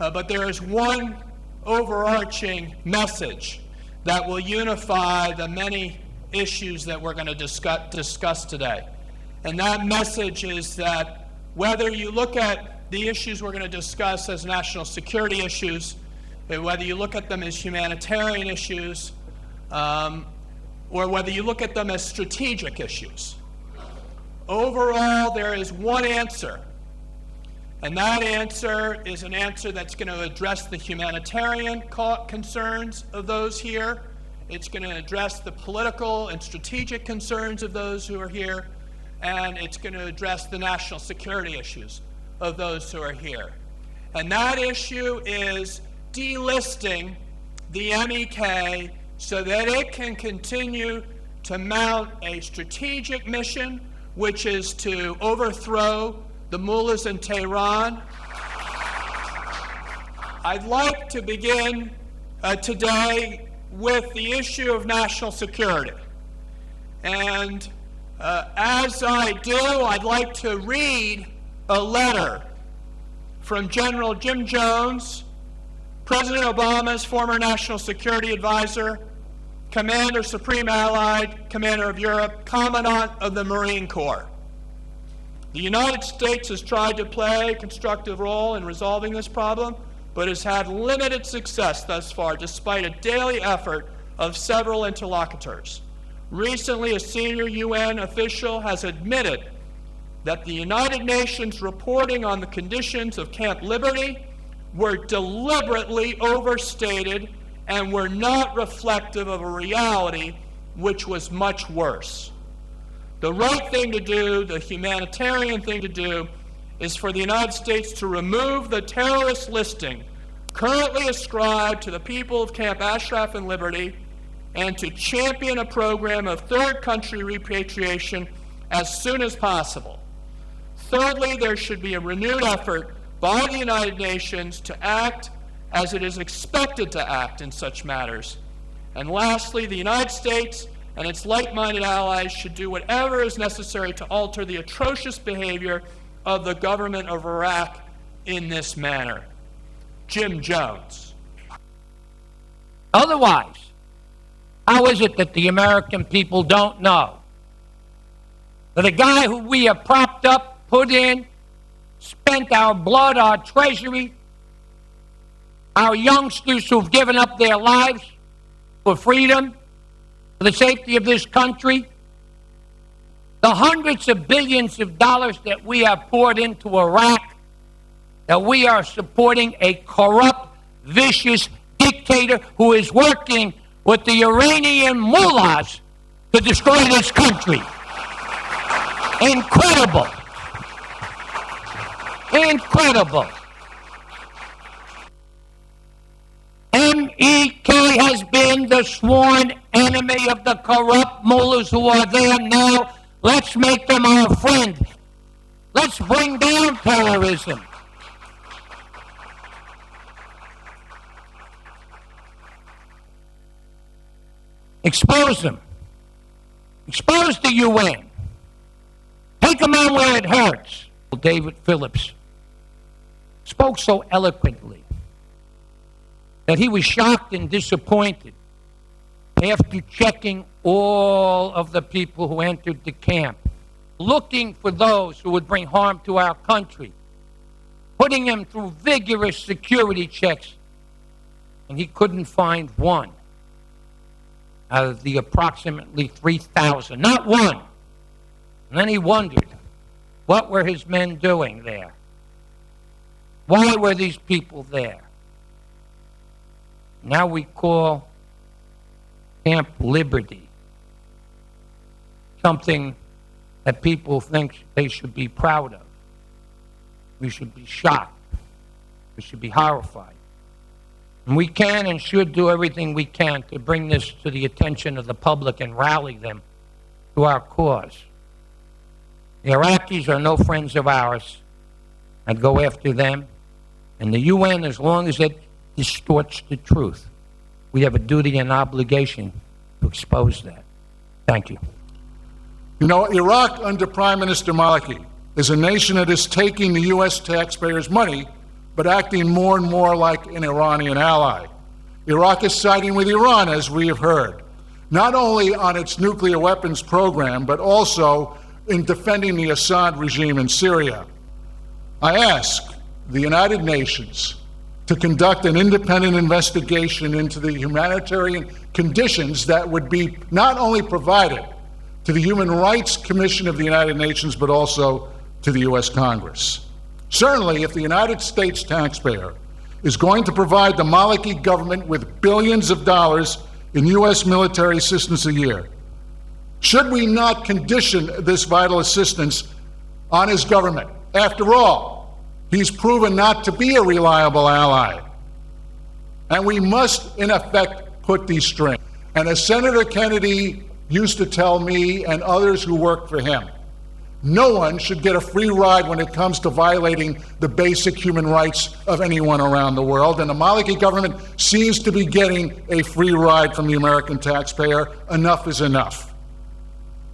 but there is one overarching message that will unify the many issues that we're going to discuss today. And that message is that whether you look at the issues we're going to discuss as national security issues, whether you look at them as humanitarian issues, or whether you look at them as strategic issues, overall there is one answer. And that answer is an answer that's going to address the humanitarian concerns of those here. It's going to address the political and strategic concerns of those who are here. And it's going to address the national security issues of those who are here. And that issue is delisting the MEK so that it can continue to mount a strategic mission, which is to overthrow the mullahs in Tehran. I'd like to begin today with the issue of national security. And as I do, I'd like to read a letter from General Jim Jones, President Obama's former national security advisor, Commander Supreme Allied, Commander of Europe, Commandant of the Marine Corps. The United States has tried to play a constructive role in resolving this problem, but has had limited success thus far, despite a daily effort of several interlocutors. Recently, a senior UN official has admitted that the United Nations reporting on the conditions of Camp Liberty were deliberately overstated and were not reflective of a reality which was much worse. The right thing to do, the humanitarian thing to do, is for the United States to remove the terrorist listing currently ascribed to the people of Camp Ashraf and Liberty and to champion a program of third country repatriation as soon as possible. Thirdly, there should be a renewed effort by the United Nations to act as it is expected to act in such matters. And lastly, the United States and its like-minded allies should do whatever is necessary to alter the atrocious behavior of the government of Iraq in this manner. Jim Jones. Otherwise, how is it that the American people don't know that a guy who we have propped up, put in, spent our blood, our treasury, our youngsters who've given up their lives for freedom, for the safety of this country, the hundreds of billions of dollars that we have poured into Iraq, that we are supporting a corrupt, vicious dictator who is working with the Iranian mullahs to destroy this country. Incredible. Incredible. MEK has been the sworn enemy of the corrupt mullahs who are there now. Let's make them our friend. Let's bring down terrorism. Expose them. Expose the UN. Take them on where it hurts. David Phillips spoke so eloquently that he was shocked and disappointed after checking all of the people who entered the camp, looking for those who would bring harm to our country, putting them through vigorous security checks, and he couldn't find one out of the approximately 3,000. Not one. And then he wondered, what were his men doing there? Why were these people there? Now we call Camp Liberty something that people think they should be proud of. We should be shocked. We should be horrified. And we can and should do everything we can to bring this to the attention of the public and rally them to our cause. The Iraqis are no friends of ours. I'd go after them. And the UN, as long as it distorts the truth, we have a duty and obligation to expose that. Thank you. You know, Iraq under Prime Minister Maliki is a nation that is taking the U.S. taxpayers' money, but acting more and more like an Iranian ally. Iraq is siding with Iran, as we have heard, not only on its nuclear weapons program, but also in defending the Assad regime in Syria. I ask the United Nations to conduct an independent investigation into the humanitarian conditions that would be not only provided to the Human Rights Commission of the United Nations, but also to the U.S. Congress. Certainly, if the United States taxpayer is going to provide the Maliki government with billions of dollars in U.S. military assistance a year, should we not condition this vital assistance on his government? After all, he's proven not to be a reliable ally. And we must, in effect, put these strings. And as Senator Kennedy used to tell me and others who worked for him, no one should get a free ride when it comes to violating the basic human rights of anyone around the world. And the Maliki government seems to be getting a free ride from the American taxpayer. Enough is enough.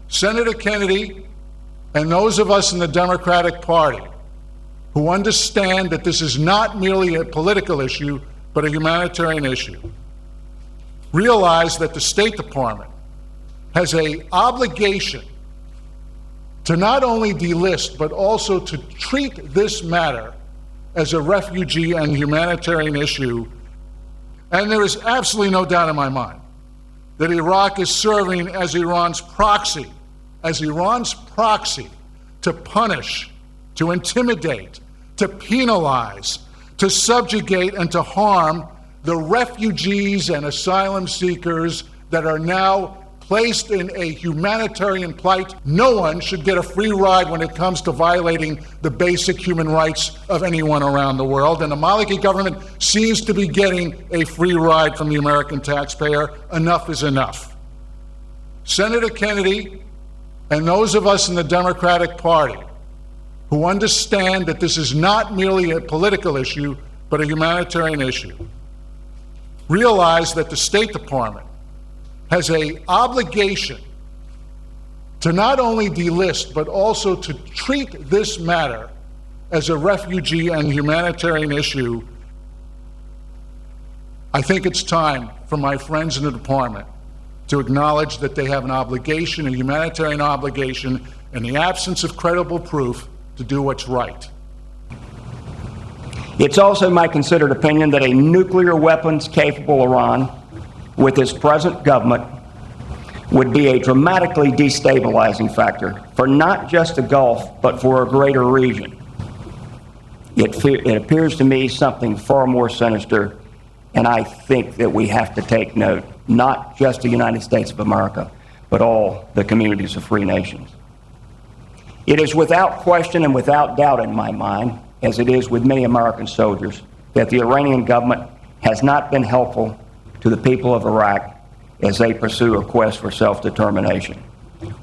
Senator Kennedy and those of us in the Democratic Party who understand that this is not merely a political issue, but a humanitarian issue, realize that the State Department has an obligation to not only delist, but also to treat this matter as a refugee and humanitarian issue. And there is absolutely no doubt in my mind that Iraq is serving as Iran's proxy to punish, to intimidate, to penalize, to subjugate, and to harm the refugees and asylum seekers that are now placed in a humanitarian plight. No one should get a free ride when it comes to violating the basic human rights of anyone around the world. And the Maliki government seems to be getting a free ride from the American taxpayer. Enough is enough. Senator Kennedy and those of us in the Democratic Party who understand that this is not merely a political issue, but a humanitarian issue, realize that the State Department has an obligation to not only delist, but also to treat this matter as a refugee and humanitarian issue. I think it's time for my friends in the department to acknowledge that they have an obligation, a humanitarian obligation, in the absence of credible proof, to do what's right. It's also my considered opinion that a nuclear weapons-capable Iran, with its present government, would be a dramatically destabilizing factor for not just the Gulf, but for a greater region. It appears to me something far more sinister, and I think that we have to take note, not just the United States of America, but all the communities of free nations. It is without question and without doubt in my mind, as it is with many American soldiers, that the Iranian government has not been helpful to the people of Iraq as they pursue a quest for self-determination.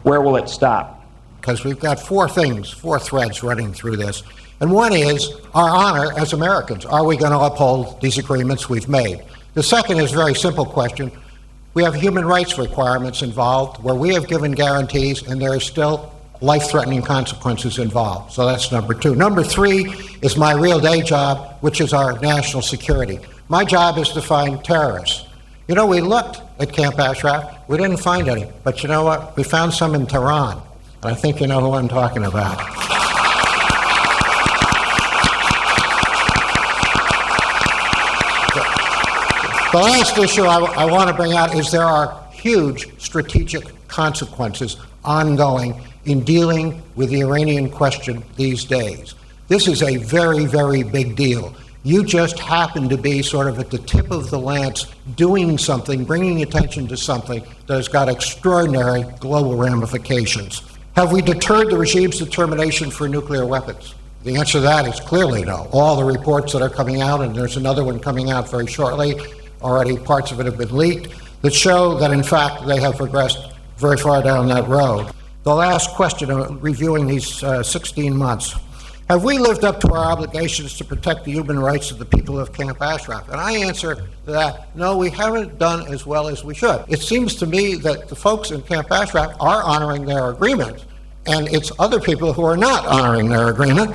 Where will it stop? Because we've got four threads running through this. And one is our honor as Americans. Are we going to uphold these agreements we've made? The second is a very simple question. We have human rights requirements involved where we have given guarantees and there are still life-threatening consequences involved. So that's number two. Number three is my real day job, which is our national security. My job is to find terrorists. You know, we looked at Camp Ashraf. We didn't find any. But you know what? We found some in Tehran. And I think you know who I'm talking about. The last issue I want to bring out is there are huge strategic consequences ongoing in dealing with the Iranian question these days. This is a very, very big deal. You just happen to be sort of at the tip of the lance doing something, bringing attention to something that has got extraordinary global ramifications. Have we deterred the regime's determination for nuclear weapons? The answer to that is clearly no. All the reports that are coming out, and there's another one coming out very shortly, already parts of it have been leaked, that show that in fact they have progressed very far down that road. The last question of reviewing these 16 months. Have we lived up to our obligations to protect the human rights of the people of Camp Ashraf? And I answer to that, no, we haven't done as well as we should. It seems to me that the folks in Camp Ashraf are honoring their agreement, and it's other people who are not honoring their agreement.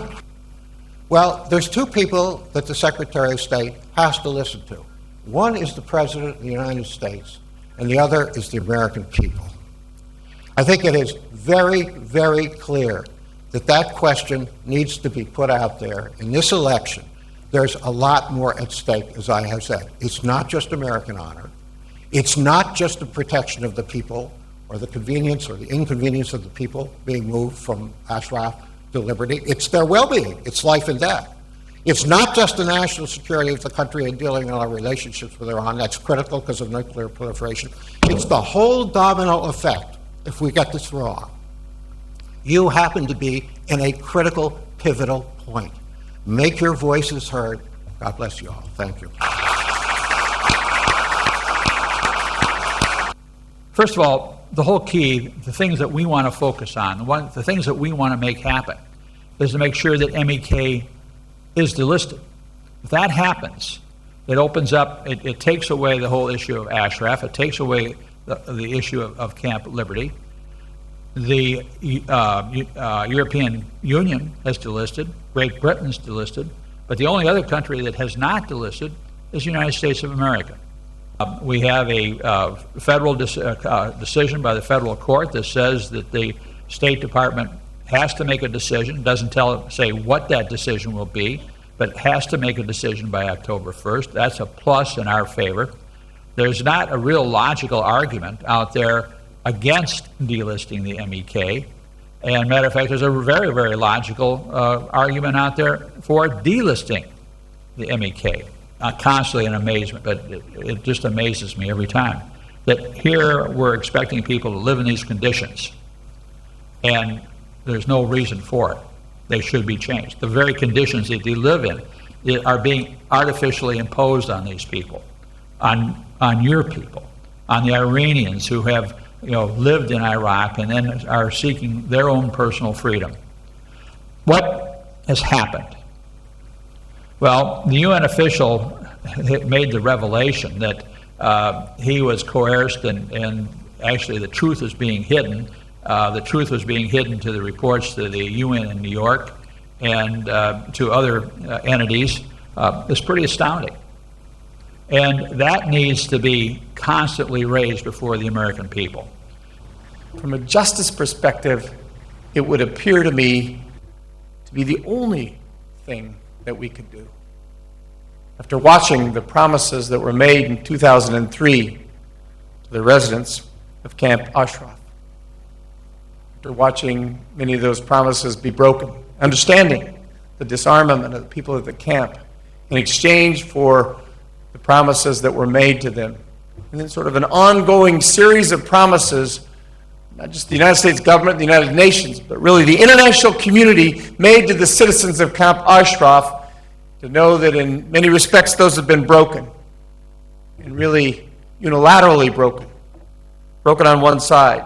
Well, there's two people that the Secretary of State has to listen to. One is the President of the United States, and the other is the American people. I think it is very, very clear that that question needs to be put out there. In this election, there's a lot more at stake, as I have said. It's not just American honor. It's not just the protection of the people or the convenience or the inconvenience of the people being moved from Ashraf to liberty. It's their well-being. It's life and death. It's not just the national security of the country and dealing in our relationships with Iran. That's critical because of nuclear proliferation. It's the whole domino effect if we get this wrong. You happen to be in a critical, pivotal point. Make your voices heard. God bless you all. Thank you. First of all, the whole key, the things that we want to focus on, the things that we want to make happen, is to make sure that MEK is delisted. If that happens, it opens up, it takes away the whole issue of Ashraf, it takes away the issue of Camp Liberty. The European Union has delisted, Great Britain's delisted, but the only other country that has not delisted is the United States of America. We have a federal decision by the federal court that says that the State Department has to make a decision, doesn't say what that decision will be, but has to make a decision by October 1st. That's a plus in our favor. There's not a real logical argument out there against delisting the MEK. And matter of fact, there's a very, very logical argument out there for delisting the MEK. Constantly in amazement, but it just amazes me every time that here we're expecting people to live in these conditions, and there's no reason for it. They should be changed. The very conditions that they live in are being artificially imposed on these people, on your people, on the Iranians who have lived in Iraq and then are seeking their own personal freedom. What has happened? Well, the UN official made the revelation that he was coerced and actually the truth was being hidden. The truth was being hidden to the reports to the UN in New York and to other entities. It's pretty astounding. And that needs to be constantly raised before the American people. From a justice perspective, it would appear to me to be the only thing that we could do. After watching the promises that were made in 2003 to the residents of Camp Ashraf, after watching many of those promises be broken, understanding the disarmament of the people at the camp in exchange for the promises that were made to them, and then sort of an ongoing series of promises, not just the United States government, the United Nations, but really the international community made to the citizens of Camp Ashraf, to know that in many respects those have been broken, and really unilaterally broken on one side.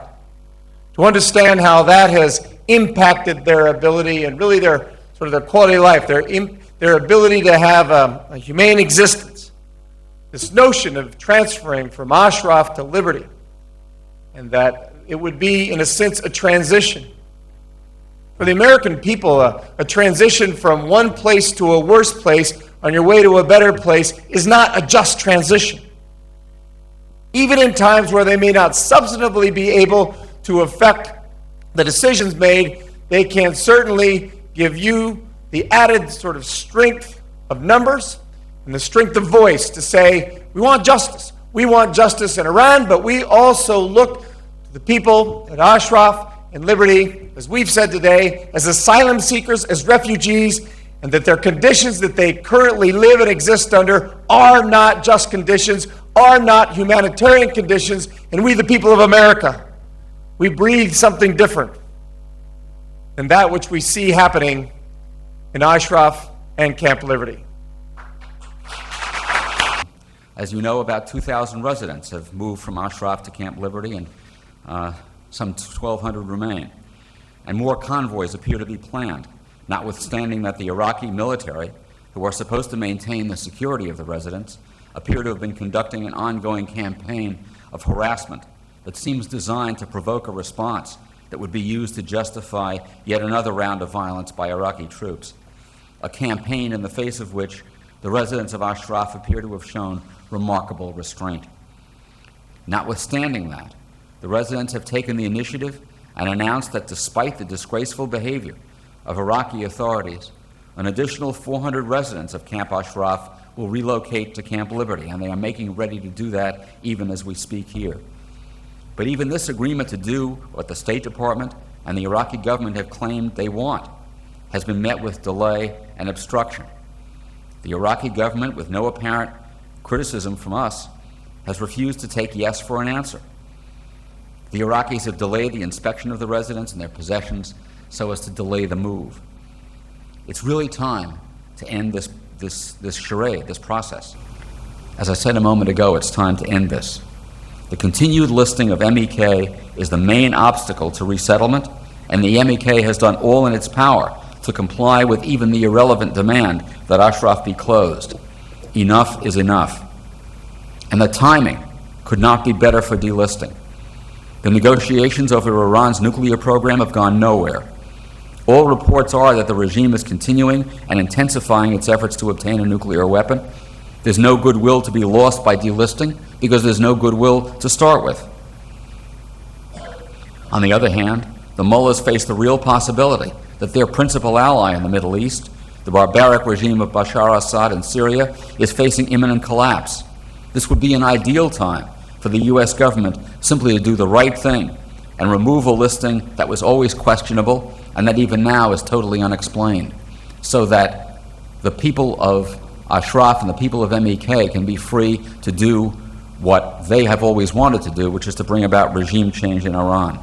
To understand how that has impacted their ability and really their quality of life, their ability to have a humane existence. This notion of transferring from Ashraf to liberty, and that it would be, in a sense, a transition. For the American people, a transition from one place to a worse place on your way to a better place is not a just transition. Even in times where they may not substantively be able to affect the decisions made, they can certainly give you the added sort of strength of numbers and the strength of voice to say, we want justice. We want justice in Iran, but we also look to the people at Ashraf and liberty, as we've said today, as asylum seekers, as refugees, and that their conditions that they currently live and exist under are not just conditions, are not humanitarian conditions, and we, the people of America, we breathe something different than that which we see happening in Ashraf and Camp Liberty. As you know, about 2,000 residents have moved from Ashraf to Camp Liberty, and some 1,200 remain. And more convoys appear to be planned, notwithstanding that the Iraqi military, who are supposed to maintain the security of the residents, appear to have been conducting an ongoing campaign of harassment that seems designed to provoke a response that would be used to justify yet another round of violence by Iraqi troops. a campaign in the face of which the residents of Ashraf appear to have shown remarkable restraint. Notwithstanding that, the residents have taken the initiative and announced that despite the disgraceful behavior of Iraqi authorities, an additional 400 residents of Camp Ashraf will relocate to Camp Liberty, and they are making ready to do that even as we speak here. But even this agreement to do what the State Department and the Iraqi government have claimed they want has been met with delay and obstruction. The Iraqi government, with no apparent criticism from us, has refused to take yes for an answer. The Iraqis have delayed the inspection of the residents and their possessions so as to delay the move. It's really time to end this charade, this process. As I said a moment ago, it's time to end this. The continued listing of MEK is the main obstacle to resettlement, and the MEK has done all in its power to comply with even the irrelevant demand that Ashraf be closed. Enough is enough. And the timing could not be better for delisting. The negotiations over Iran's nuclear program have gone nowhere. All reports are that the regime is continuing and intensifying its efforts to obtain a nuclear weapon. There's no goodwill to be lost by delisting because there's no goodwill to start with. On the other hand, the mullahs face the real possibility that their principal ally in the Middle East, the barbaric regime of Bashar al-Assad in Syria, is facing imminent collapse. This would be an ideal time for the U.S. government simply to do the right thing and remove a listing that was always questionable and that even now is totally unexplained, so that the people of Ashraf and the people of MEK can be free to do what they have always wanted to do, which is to bring about regime change in Iran.